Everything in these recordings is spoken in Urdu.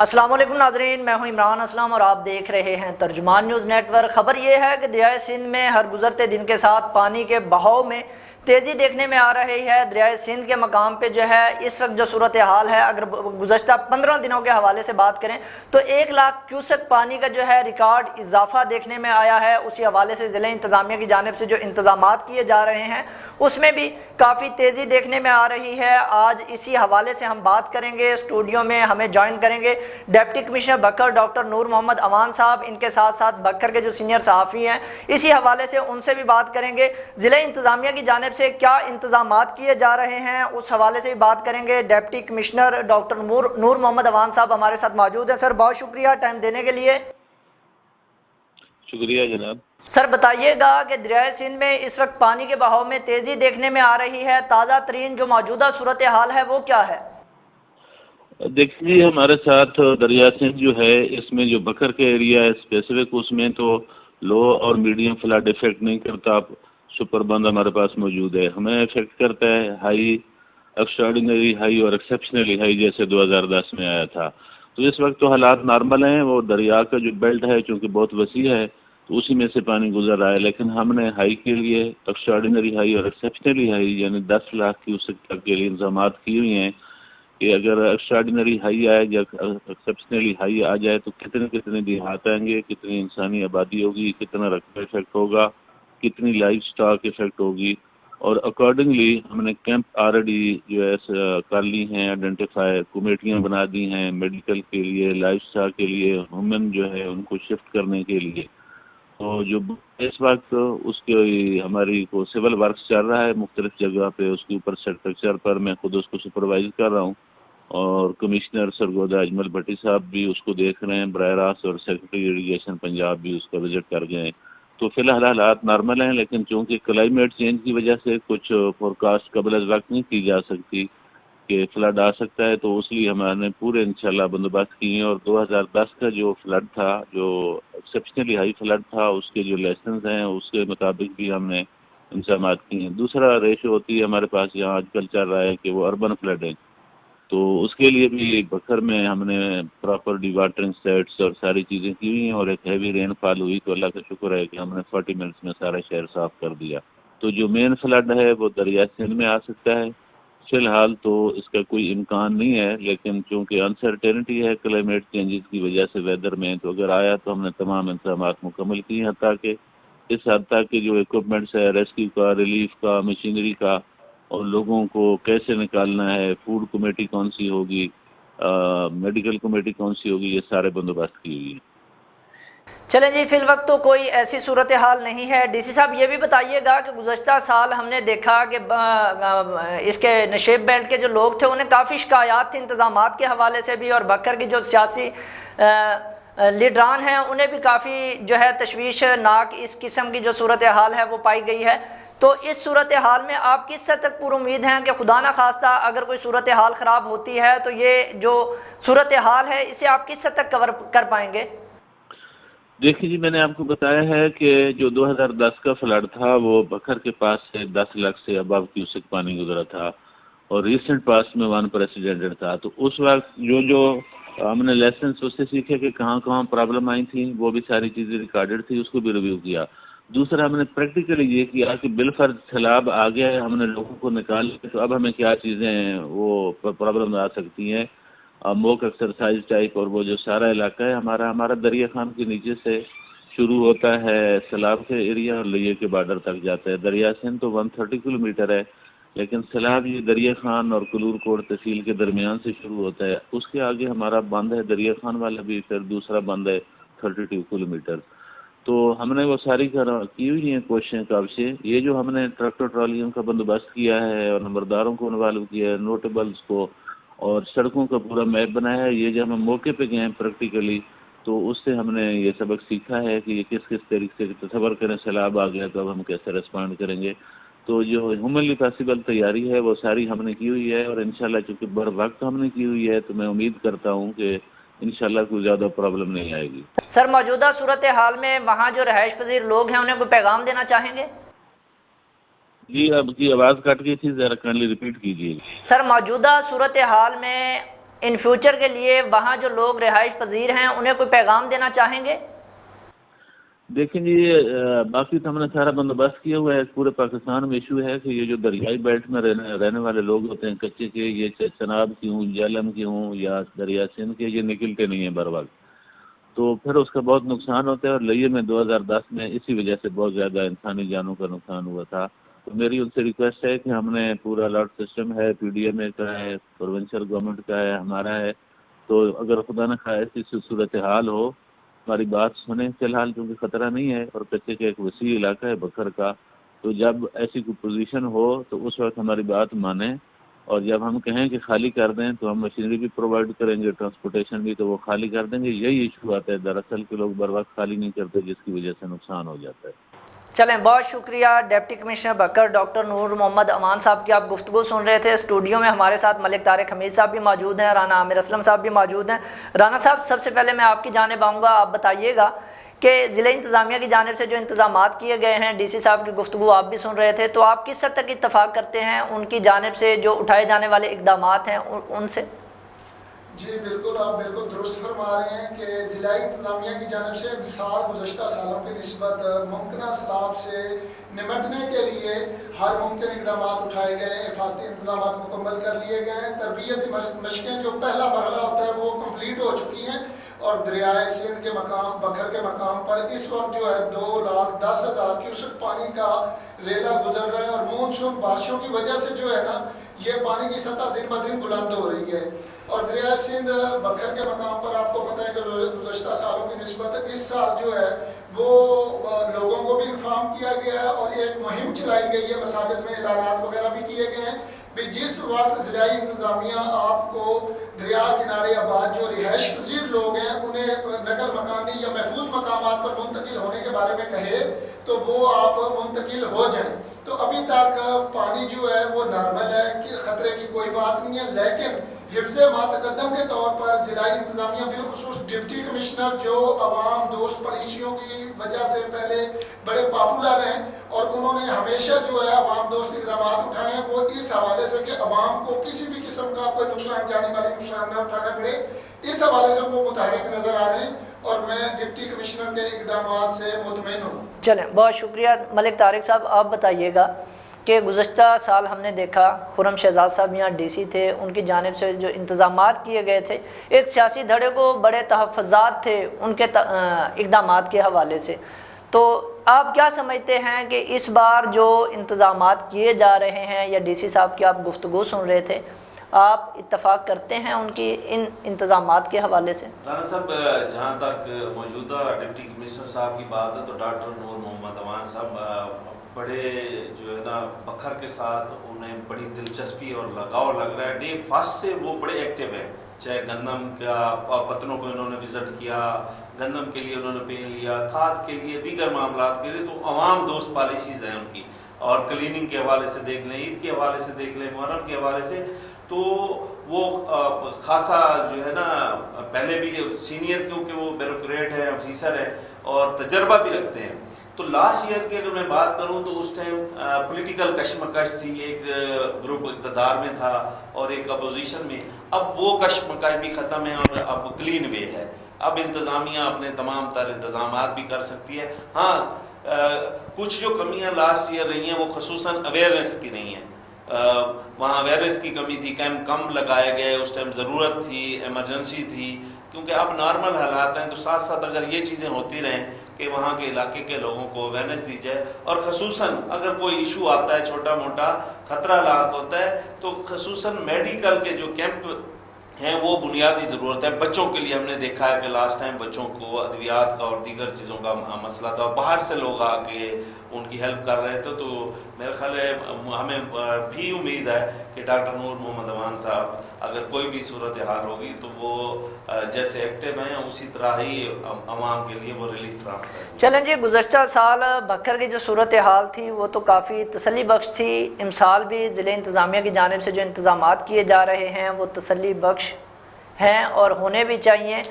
السلام علیکم ناظرین، میں ہوں عمران اسلم اور آپ دیکھ رہے ہیں ترجمان نیوز نیٹ ورک۔ خبر یہ ہے کہ دریائے سندھ میں ہر گزرتے دن کے ساتھ پانی کے بہاؤ میں تیزی دیکھنے میں آ رہی ہے۔ دریائے سندھ کے مقام پہ جو ہے اس وقت جو صورتحال ہے، اگر گزشتہ 15 دنوں کے حوالے سے بات کریں تو 1 لاکھ کیوسک پانی کا جو ہے ریکارڈ اضافہ دیکھنے میں آیا ہے۔ اسی حوالے سے ضلع انتظامیہ کی جانب سے جو انتظامات کیے جا رہے ہیں اس میں بھی کافی تیزی دیکھنے میں آ رہی ہے۔ آج اسی حوالے سے ہم بات کریں گے، اسٹوڈیو میں ہمیں جوائن کریں گے ڈپٹی کمشنر بکر ڈاکٹر نور محمد امان صاحب، ان کے ساتھ ساتھ بکر کے جو سینئر صحافی ہیں، اسی حوالے سے ان سے بھی بات کریں گے۔ ضلع انتظامیہ کی جانب سے کیا انتظامات کیے جا رہے ہیں اس حوالے سے بھی بات کریں گے۔ ڈپٹی کمشنر ڈاکٹر نور محمد امان صاحب ہمارے ساتھ موجود ہیں۔ سر بہت شکریہ ٹائم دینے کے لیے۔ شکریہ جناب۔ سر بتائیے گا کہ دریائے سندھ میں اس وقت پانی کے بہاؤ میں تیزی دیکھنے میں آ رہی ہے، تازہ ترین جو موجودہ صورتحال ہے وہ کیا ہے؟ دیکھیے ہمارے ساتھ دریا سندھ جو ہے، اس میں جو بکر کے ایریا ہے اسپیسیفک، اس میں تو لو اور میڈیم فلڈ افیکٹ نہیں کرتا، سپر بند ہمارے پاس موجود ہے۔ ہمیں افیکٹ کرتا ہے ہائی، ایکسٹراڈینری ہائی اور ایکسیپشنلی ہائی، جیسے 2010 میں آیا تھا۔ تو اس وقت تو حالات نارمل ہیں، وہ دریا کا جو بیلٹ ہے چونکہ بہت وسیع ہے تو اسی میں سے پانی گزر رہا ہے، لیکن ہم نے ہائی کے لیے ایکسٹراڈینری ہائی اور ایکسیپشنلی ہائی یعنی 10 لاکھ کیوسک تک کے لیے انتظامات کیے ہوئے ہیں کہ اگر ایکسٹراڈینری ہائی آئے یا ایکسیپشنلی ہائی آ جائے تو کتنے دیہات آئیں گے، کتنی انسانی آبادی ہوگی، کتنا رقبہ افیکٹ ہوگا، کتنی لائف سٹاک افیکٹ ہوگی، اور اکارڈنگلی ہم نے کیمپ آلریڈی جو ہے کر لی ہیں، آئیڈینٹیفائی کمیٹیاں بنا دی ہیں میڈیکل کے لیے، لائف سٹاک کے لیے، وومن جو ہے ان کو شفٹ کرنے کے لیے۔ تو جو اس وقت اس کی ہماری کو سول ورکس چل رہا ہے مختلف جگہ پہ، اس کے اوپر اسٹرکچر پر میں خود اس کو سپروائز کر رہا ہوں، اور کمشنر سرگودا اجمل بھٹی صاحب بھی اس کو دیکھ رہے ہیں براہ راست، اور سیکرٹری اریگیشن پنجاب بھی اس کا وزٹ کر گئے ہیں۔ تو فی الحال حالات نارمل ہیں، لیکن چونکہ کلائمیٹ چینج کی وجہ سے کچھ فورکاسٹ قبل از وقت نہیں کی جا سکتی کہ فلڈ آ سکتا ہے، تو اس لیے ہمارے نے پورے انشاءاللہ بندوبست کیے ہیں، اور 2010 کا جو فلڈ تھا، جو ایکسیپشنلی ہائی فلڈ تھا، اس کے جو لیسنز ہیں اس کے مطابق بھی ہم نے انتظامات کیے ہیں۔ دوسرا ریشو ہوتی ہے ہمارے پاس یہاں آج کل چل رہا ہے کہ وہ اربن فلڈ ہے، تو اس کے لیے بھی بکر میں ہم نے پراپر ڈی واٹرنگ سیٹس اور ساری چیزیں کی ہوئی ہیں، اور ایک ہیوی رین فال ہوئی تو اللہ کا شکر ہے کہ ہم نے 40 منٹس میں سارا شہر صاف کر دیا۔ تو جو مین فلڈ ہے وہ دریا سندھ میں آ سکتا ہے، فی الحال تو اس کا کوئی امکان نہیں ہے، لیکن چونکہ انسرٹینٹی ہے کلائمیٹ چینجز کی وجہ سے ویدر میں، تو اگر آیا تو ہم نے تمام انتظامات مکمل کیے ہیں، تاکہ اس حد تک کہ جو ایکوپمنٹس ہے ریسکیو کا، ریلیف کا، مشینری کا، اور لوگوں کو کیسے نکالنا ہے، فوڈ کمیٹی کون سی ہوگی، میڈیکل کمیٹی کون سی ہوگی، یہ سارے بندوبست کی ہوئی ہیں۔ چلیں جی، فی الوقت تو کوئی ایسی صورتحال نہیں ہے۔ ڈی سی صاحب یہ بھی بتائیے گا کہ گزشتہ سال ہم نے دیکھا کہ اس کے نشیب بیلٹ کے جو لوگ تھے انہیں کافی شکایات تھیں انتظامات کے حوالے سے بھی، اور بکر کی جو سیاسی لیڈران ہیں انہیں بھی کافی جو ہے تشویشناک اس قسم کی جو صورتحال ہے وہ پائی گئی ہے۔ تو اس صورتحال میں آپ کس حد تک پر امید ہیں کہ خدا نخواستہ اگر کوئی صورتحال خراب ہوتی ہے تو یہ جو صورتحال ہے اسے آپ کس حد تک کور کر پائیں گے؟ دیکھیے جی، میں نے آپ کو بتایا ہے کہ جو 2010 کا فلڈ تھا وہ بکر کے پاس سے 10 لاکھ سے ابو کیوسک پانی گزرا تھا، اور ریسنٹ پاس میں 1 تھا۔ تو اس وقت جو ہم نے لیسنس اس سے سیکھے کہ کہاں پرابلم آئی تھیں، وہ بھی ساری چیزیں ریکارڈڈ تھی، اس کو بھی ریویو کیا۔ دوسرا ہم نے پریکٹیکلی یہ کیا کہ بالفرض سیلاب آ گیا ہے، ہم نے لوگوں کو نکال لیا، تو اب ہمیں کیا چیزیں وہ پرابلم آ سکتی ہیں، موک ایکسرسائز ٹائپ، اور وہ جو سارا علاقہ ہے ہمارا دریا خان کے نیچے سے شروع ہوتا ہے سیلاب کے ایریا، اور لیہ کے بارڈر تک جاتا ہے۔ دریا سندھ تو 130 کلومیٹر ہے، لیکن سیلاب یہ دریا خان اور کلور کوٹ تحصیل کے درمیان سے شروع ہوتا ہے، اس کے آگے ہمارا بند ہے دریا خان والا بھی، پھر دوسرا بند ہے 32 کلومیٹر۔ تو ہم نے وہ ساری کی ہوئی ہیں کوششیں کب سے، یہ جو ہم نے ٹریکٹر ٹرالیوں کا بندوبست کیا ہے، اور نمبرداروں کو انوالو کیا ہے، نوٹیبلز کو، اور سڑکوں کا پورا میپ بنایا ہے، یہ جب ہم موقع پہ گئے ہیں پریکٹیکلی تو اس سے ہم نے یہ سبق سیکھا ہے کہ یہ کس طریقے سے تصور کریں سیلاب آ گیا تو اب ہم کیسے ریسپونڈ کریں گے۔ تو جو ہیومنلی پاسبل تیاری ہے وہ ساری ہم نے کی ہوئی ہے، اور انشاءاللہ چونکہ بر وقت ہم نے کی ہوئی ہے تو میں امید کرتا ہوں کہ انشاءاللہ کوئی زیادہ پرابلم نہیں آئے گی۔ سر موجودہ صورتحال میں وہاں جو رہائش پذیر لوگ ہیں انہیں کوئی پیغام دینا چاہیں گے؟ جی، اب کی آواز کٹ گئی تھی، ذرا کائنڈلی ریپیٹ کیجیے۔ سر موجودہ صورتحال میں ان فیوچر کے لیے وہاں جو لوگ رہائش پذیر ہیں انہیں کوئی پیغام دینا چاہیں گے؟ دیکھیں جی، باقی تو ہم نے سارا بندوبست کیا ہوا ہے. پورے پاکستان میں ایشو ہے کہ یہ جو دریائی بیلٹ میں رہنے والے لوگ ہوتے ہیں کچے کے، یہ چناب کی ہوں، جہلم کی ہوں یا دریا سندھ کے، یہ نکلتے نہیں ہیں بر وقت، تو پھر اس کا بہت نقصان ہوتا ہے. اور لیہ میں 2010 میں اسی وجہ سے بہت زیادہ انسانی جانوں کا نقصان ہوا تھا. تو میری ان سے ریکویسٹ ہے کہ ہم نے پورا الرٹ سسٹم ہے، پی ڈی ایم اے کا ہے، پروونشل گورنمنٹ کا ہے، ہمارا ہے. تو اگر خدا نہ خواہ ایسی صورتحال ہو، ہماری بات سنیں فی الحال، کیونکہ خطرہ نہیں ہے اور کچے کا ایک وسیع علاقہ ہے بکر کا. تو جب ایسی کوئی پوزیشن ہو تو اس وقت ہماری بات مانیں، اور جب ہم کہیں کہ خالی کر دیں تو ہم مشینری بھی پرووائڈ کریں گے، ٹرانسپورٹیشن بھی، تو وہ خالی کر دیں گے. یہی ایشو آتا ہے دراصل کہ لوگ بر وقت خالی نہیں کرتے، جس کی وجہ سے نقصان ہو جاتا ہے. چلیں، بہت شکریہ ڈپٹی کمشنر بکر ڈاکٹر نور محمد امان صاحب کی. آپ گفتگو سن رہے تھے. اسٹوڈیو میں ہمارے ساتھ ملک طارق حمید صاحب بھی موجود ہیں، رانا عامر اسلم صاحب بھی موجود ہیں. رانا صاحب، سب سے پہلے میں آپ کی جانب آؤں گا. آپ بتائیے گا کہ ضلع انتظامیہ کی جانب سے جو انتظامات کیے گئے ہیں، ڈی سی صاحب کی گفتگو آپ بھی سن رہے تھے، تو آپ کس حد تک اتفاق کرتے ہیں ان کی جانب سے جو اٹھائے جانے والے اقدامات ہیں ان سے؟ جی بالکل، آپ بالکل درست فرما رہے ہیں کہ ضلعی انتظامیہ کی جانب سے مثال گزشتہ سالوں کی نسبت ممکنہ سیلاب سے نمٹنے کے لیے ہر ممکن اقدامات اٹھائے گئے ہیں. حفاظتی انتظامات مکمل کر لیے گئے ہیں. تربیتی مشقیں جو پہلا مرحلہ ہوتا ہے وہ کمپلیٹ ہو چکی ہیں، اور دریائے سندھ کے مقام بکر کے مقام پر اس وقت جو ہے 2,10,000 کیوسک پانی کا ریلا گزر رہا ہے. اور مونسون بارشوں کی وجہ سے جو ہے نا، یہ پانی کی سطح دن بہ دن بلند ہو رہی ہے. اور دریائے سندھ بکر کے مقام پر آپ کو پتہ ہے کہ گزشتہ سالوں کی نسبت اس سال جو ہے وہ لوگوں کو بھی انفارم کیا گیا ہے، اور ایک مہم چلائی گئی ہے. مساجد میں اعلانات وغیرہ بھی کیے گئے ہیں. جس وقت ضلعی انتظامیہ آپ کو دریا کنارے آباد جو رہائش پذیر لوگ ہیں انہیں نقل مکانی یا محفوظ مقامات پر منتقل ہونے کے بارے میں کہے تو وہ آپ منتقل ہو جائیں. تو ابھی تک پانی جو ہے وہ نارمل ہے، کہ خطرے کی کوئی بات نہیں ہے. لیکن حفظ ما تقدم کے طور پر ضلعی انتظامیہ بالخصوص ڈپٹی کمشنر جو عوام دوست پالیسیوں کی وجہ سے پہلے بڑے پاپولر ہیں، اور انہوں نے ہمیشہ جو ہے عوام دوست اقدامات اٹھائے ہیں، وہ اس حوالے سے کہ عوام کو کسی بھی قسم کا کوئی نقصان، جانی والی نقصان نہ اٹھانا پڑے، اس حوالے سے وہ متحرک نظر آ رہے ہیں. اور میں ڈپٹی کمشنر کے اقدامات سے مطمئن ہوں. چلیں، بہت شکریہ. ملک طارق صاحب، آپ بتائیے گا کہ گزشتہ سال ہم نے دیکھا خرم شہزاد صاحب یہاں ڈی سی تھے، ان کی جانب سے جو انتظامات کیے گئے تھے، ایک سیاسی دھڑے کو بڑے تحفظات تھے ان کے اقدامات کے حوالے سے. تو آپ کیا سمجھتے ہیں کہ اس بار جو انتظامات کیے جا رہے ہیں، یا ڈی سی صاحب کی آپ گفتگو سن رہے تھے، آپ اتفاق کرتے ہیں ان کی ان انتظامات کے حوالے سے؟ رانا صاحب، جہاں تک موجودہ ڈپٹی کمشنر صاحب کی بات ہے تو ڈاکٹر نور محمد امان صاحب بڑے جو ہے نا بکر کے ساتھ انہیں بڑی دلچسپی اور لگاؤ لگ رہا ہے. ڈے فرسٹ سے وہ بڑے ایکٹیو ہیں. چاہے گندم کا پتنوں کو انہوں نے وزٹ کیا، گندم کے لیے انہوں نے پین لیا، کھاد کے لیے، دیگر معاملات کے لیے. تو عوام دوست پالیسیز ہیں ان کی. اور کلیننگ کے حوالے سے دیکھ لیں، عید کے حوالے سے دیکھ لیں، محرم کے حوالے سے، تو وہ خاصا جو ہے نا پہلے بھی سینئر، کیونکہ وہ بیوروکریٹ ہیں، آفیسر ہیں اور تجربہ بھی رکھتے ہیں. تو لاسٹ ایئر کی اگر میں بات کروں تو اس ٹائم پولیٹیکل کشمکش تھی. ایک گروپ اقتدار میں تھا اور ایک اپوزیشن میں. اب وہ کشمکش بھی ختم ہے اور اب کلین وے ہے. اب انتظامیہ اپنے تمام تر انتظامات بھی کر سکتی ہے. ہاں، کچھ جو کمیاں لاسٹ ایئر رہی ہیں وہ خصوصاً اویئرنیس کی نہیں ہیں. وہاں اویئرنیس کی کمی تھی، کیمپ کم لگائے گئے، اس ٹائم ضرورت تھی، ایمرجنسی تھی. کیونکہ اب نارمل حالات ہیں تو ساتھ ساتھ اگر یہ چیزیں ہوتی رہیں کہ وہاں کے علاقے کے لوگوں کو اویئرنیس دی جائے، اور خصوصاً اگر کوئی ایشو آتا ہے، چھوٹا موٹا خطرہ لاحق ہوتا ہے، تو خصوصاً میڈیکل کے جو کیمپ ہیں وہ بنیادی ضرورت ہے. بچوں کے لیے ہم نے دیکھا ہے کہ لاسٹ ٹائم بچوں کو ادویات کا اور دیگر چیزوں کا مسئلہ تھا، اور باہر سے لوگ آ کے ان کی ہیلپ کر رہے تھے. تو میرا خیال ہے ہمیں بھی امید ہے کہ ڈاکٹر نور محمد امان صاحب اگر کوئی بھی صورتحال ہوگی تو وہ جیسے ایکٹیو ہیں اسی طرح ہی عوام کے لیے وہ ریلیف فراہم کریں گے. چلیں جی، گزشتہ سال بکر کی جو صورتحال تھی وہ تو کافی تسلی بخش تھی. امسال بھی ضلع انتظامیہ کی جانب سے جو انتظامات کیے جا رہے ہیں وہ تسلی بخش ہیں اور ہونے بھی چاہیے.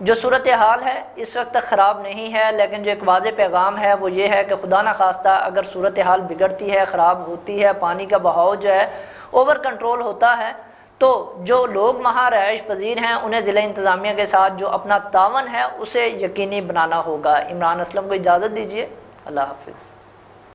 جو صورتحال ہے اس وقت تک خراب نہیں ہے، لیکن جو ایک واضح پیغام ہے وہ یہ ہے کہ خدا نخواستہ اگر صورتحال بگڑتی ہے، خراب ہوتی ہے، پانی کا بہاؤ جو ہے اوور کنٹرول ہوتا ہے، تو جو لوگ وہاں رہائش پذیر ہیں انہیں ضلع انتظامیہ کے ساتھ جو اپنا تعاون ہے اسے یقینی بنانا ہوگا۔ عمران اسلم کو اجازت دیجیے، اللہ حافظ۔